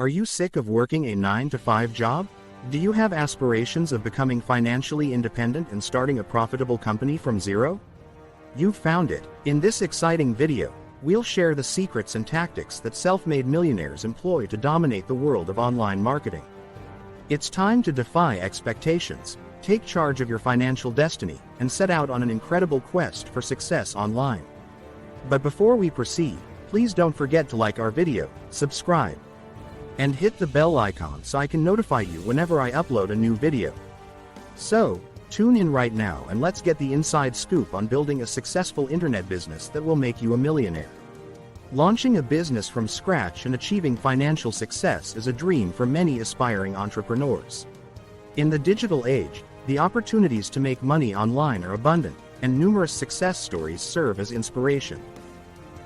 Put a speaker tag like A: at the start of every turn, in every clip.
A: Are you sick of working a 9-to-5 job? Do you have aspirations of becoming financially independent and starting a profitable company from zero? You've found it. In this exciting video, we'll share the secrets and tactics that self-made millionaires employ to dominate the world of online marketing. It's time to defy expectations, take charge of your financial destiny, and set out on an incredible quest for success online. But before we proceed, please don't forget to like our video, subscribe, and hit the bell icon so I can notify you whenever I upload a new video. So, tune in right now and let's get the inside scoop on building a successful internet business that will make you a millionaire. Launching a business from scratch and achieving financial success is a dream for many aspiring entrepreneurs. In the digital age, the opportunities to make money online are abundant, and numerous success stories serve as inspiration.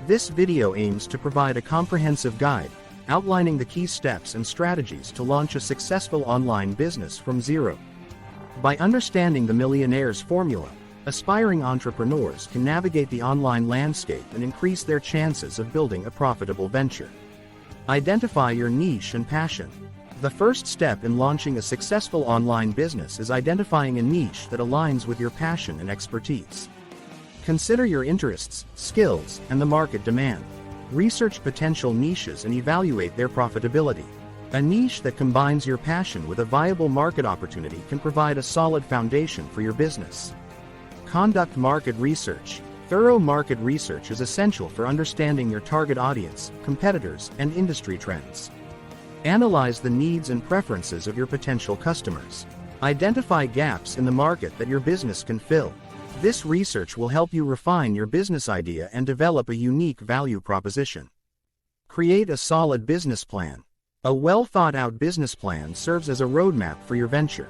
A: This video aims to provide a comprehensive guide, outlining the key steps and strategies to launch a successful online business from zero. By understanding the Millionaires formula, aspiring entrepreneurs can navigate the online landscape and increase their chances of building a profitable venture. Identify your niche and passion. The first step in launching a successful online business is identifying a niche that aligns with your passion and expertise. Consider your interests, skills, and the market demand. Research potential niches and evaluate their profitability. A niche that combines your passion with a viable market opportunity can provide a solid foundation for your business. Conduct market research. Thorough market research is essential for understanding your target audience, competitors, and industry trends. Analyze the needs and preferences of your potential customers. Identify gaps in the market that your business can fill. This research will help you refine your business idea and develop a unique value proposition. Create a solid business plan. A well-thought-out business plan serves as a roadmap for your venture.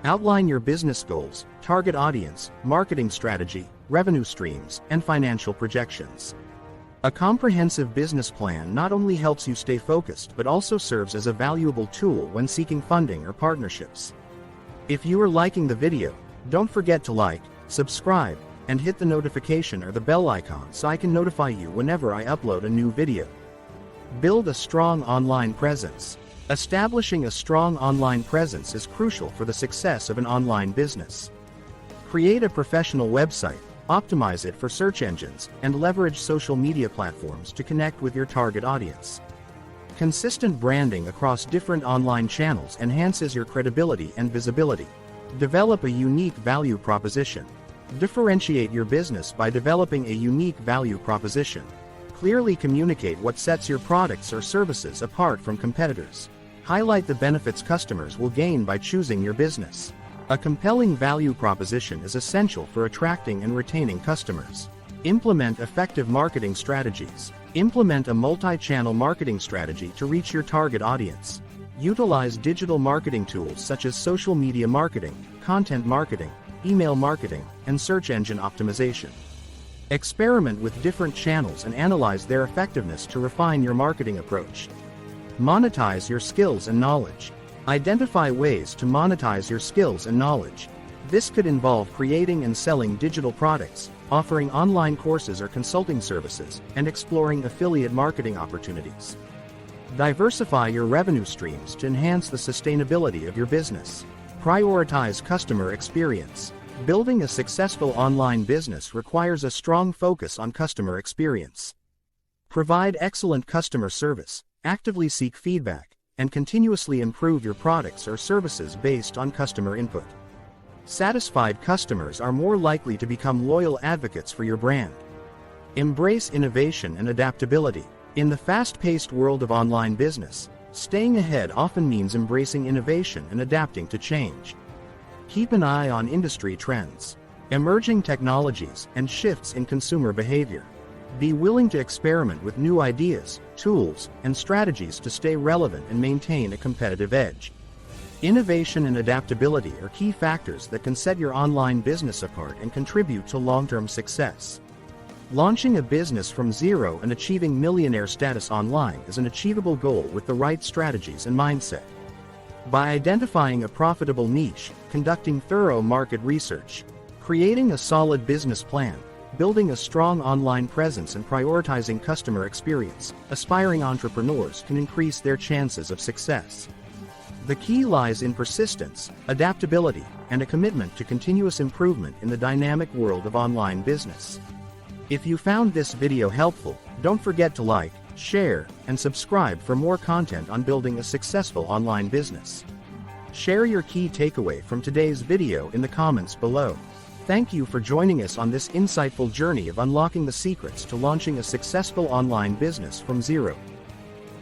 A: Outline your business goals, target audience, marketing strategy, revenue streams, and financial projections. A comprehensive business plan not only helps you stay focused but also serves as a valuable tool when seeking funding or partnerships. If you are liking the video, don't forget to like, subscribe, and hit the notification or the bell icon so I can notify you whenever I upload a new video. Build a strong online presence. Establishing a strong online presence is crucial for the success of an online business. Create a professional website, optimize it for search engines, and leverage social media platforms to connect with your target audience. Consistent branding across different online channels enhances your credibility and visibility. Develop a unique value proposition. Differentiate your business by developing a unique value proposition. Clearly communicate what sets your products or services apart from competitors. Highlight the benefits customers will gain by choosing your business. A compelling value proposition is essential for attracting and retaining customers. Implement effective marketing strategies. Implement a multi-channel marketing strategy to reach your target audience. Utilize digital marketing tools such as social media marketing, content marketing, email marketing, and search engine optimization. Experiment with different channels and analyze their effectiveness to refine your marketing approach. Monetize your skills and knowledge. Identify ways to monetize your skills and knowledge. This could involve creating and selling digital products, offering online courses or consulting services, and exploring affiliate marketing opportunities. Diversify your revenue streams to enhance the sustainability of your business. Prioritize customer experience. Building a successful online business requires a strong focus on customer experience. Provide excellent customer service, actively seek feedback, and continuously improve your products or services based on customer input. Satisfied customers are more likely to become loyal advocates for your brand. Embrace innovation and adaptability. In the fast-paced world of online business, staying ahead often means embracing innovation and adapting to change. Keep an eye on industry trends, emerging technologies, and shifts in consumer behavior. Be willing to experiment with new ideas, tools, and strategies to stay relevant and maintain a competitive edge. Innovation and adaptability are key factors that can set your online business apart and contribute to long-term success. Launching a business from zero and achieving millionaire status online is an achievable goal with the right strategies and mindset. By identifying a profitable niche, conducting thorough market research, creating a solid business plan, Building a strong online presence and prioritizing customer experience, aspiring entrepreneurs can increase their chances of success. The key lies in persistence, adaptability, and a commitment to continuous improvement in the dynamic world of online business. If you found this video helpful, don't forget to like, share, and subscribe for more content on building a successful online business. Share your key takeaway from today's video in the comments below. Thank you for joining us on this insightful journey of unlocking the secrets to launching a successful online business from zero.